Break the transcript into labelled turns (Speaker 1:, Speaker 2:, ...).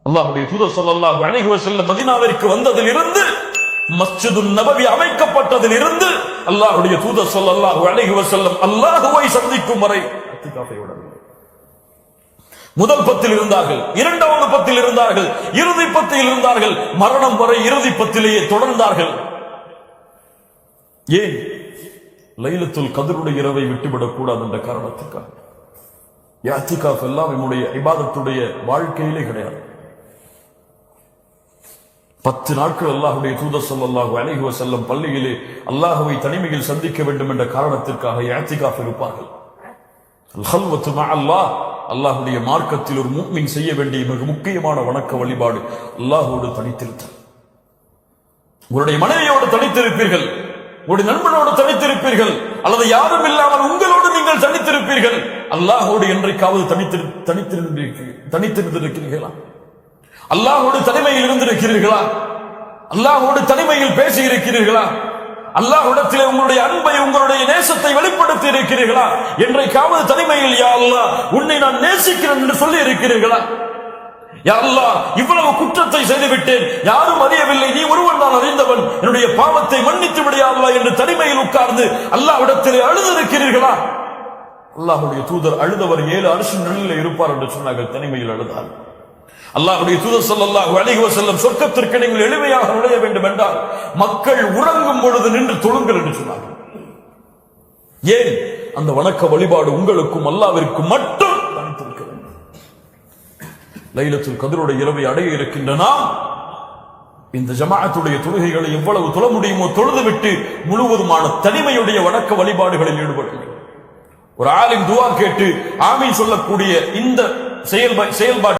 Speaker 1: அல்லாஹ்வுடைய தூதர் ஸல்லல்லாஹு அலைஹி வஸல்லம் மதீனாவிற்கு வந்ததிலிருந்து மஸ்ஜிதுன் நபவி அமைக்கப்பட்டதிலிருந்து அல்லாஹ்வுடைய தூதர் ஸல்லல்லாஹு அலைஹி வஸல்லம் அல்லாஹ்வை சந்திக்கும் வரை இஅ்திகாஃபை விடவில்லை. முதல் பத்தில் இருந்தார்கள், இரண்டாவது பத்தில் இருந்தார்கள், இறுதி பத்தில் இருந்தார்கள், மரணம் வரை இறுதி பத்திலேயே தொடர்ந்தார்கள். ஏன்? லைலத்துல் கத்ருடைய இரவை விட்டுவிடக் கூடாது என்ற காரணத்துக்காக. இஅ்திகாஃப் எல்லாம் நம்முடைய இபாதத்துடைய வாழ்க்கையிலே கிடையாது. 10 நாட்கள் அல்லாஹ்வுடைய தூதர் ஸல்லல்லாஹு அலைஹி வஸல்லம் பள்ளியிலே அல்லாஹ்வை தனிமையில் சந்திக்க வேண்டும் என்ற காரணத்திற்காக இஅ்திகாஃப் இருப்பார்கள். அல் ஹல்வத்து மஅல்லாஹ், அல்லாஹ்வுடைய மார்க்கத்தில் ஒரு முஃமின் செய்ய வேண்டிய மிக முக்கியமான வணக்க வழிபாடு அல்லாஹ்வோடு தனித்திருத்தல். உங்களுடைய மனைவியோடு தனித்திருப்பீர்கள், உங்களுடைய நண்பனோடு தனித்திருப்பீர்கள், அல்லது யாரும் இல்லாமல் உங்களோடு நீங்கள் தனித்திருப்பீர்கள். அல்லாஹ்வோடு என்றைக்காவது தனித்திருந்திருக்கிறீர்களா? அல்லாஹ்வோடு தனிமையில் இருந்திருக்கிறீர்களா? அல்லாஹ்வோடு தனிமையில் பேசி இருக்கிறீர்களா? அல்லாஹ்விடத்திலே உங்களுடைய அன்பை, உங்களுடைய நேசத்தை வெளிப்படுத்தி இருக்கிறீர்களா? என்றைக்காவது தனிமையில் யா அல்லாஹ் உன்னை நான் நேசிக்கிறேன் என்று சொல்லி இருக்கிறீர்களா? யா அல்லாஹ் இவ்வளவு குற்றத்தை செய்துவிட்டேன், யாரும் அறியவில்லை, நீ ஒருவன் தான் அறிந்தவன், என்னுடைய பாவத்தை மன்னித்து விடு யா அல்லாஹ் என்று தனிமையில் உட்கார்ந்து அல்லாஹ்விடத்திலே அழுதிருக்கிறீர்களா? அல்லாஹ்வுடைய தூதர் அழுதவர் 7 அர்ஷின் நிழலில் இருப்பார் என்று சொன்னார்கள். தனிமையில் அழுதார். அல்லாஹ்வுடைய தூதர் ஸல்லல்லாஹு அலைஹி வஸல்லம் சொர்க்கத்திற்கு நீங்கள் எளிமையாக நுழைய வேண்டும் என்றால் மக்கள் உறங்கும் பொழுது நின்று தொழுங்கள் என்று சொன்னார்கள். ஏன்? அந்த வணக்க வழிபாடு உங்களுக்கும் அல்லாஹ்விற்கும் மட்டும் தனித்திருக்க வேண்டும். லைலத்துல் கத்ருடைய இரவை அடைய இருக்கின்ற நாம் இந்த ஜமாஅத்துடைய தொழுகைகளை எவ்வளவு தொழ முடியுமோ தொழுதுவிட்டு முழுவதுமான தனிமையுடைய வணக்க வழிபாடுகளில் ஈடுபடுங்கள். ஒரு ஆலிம் துஆ கேட்டு ஆமீன் சொல்லக்கூடிய இந்த செயல்பாடு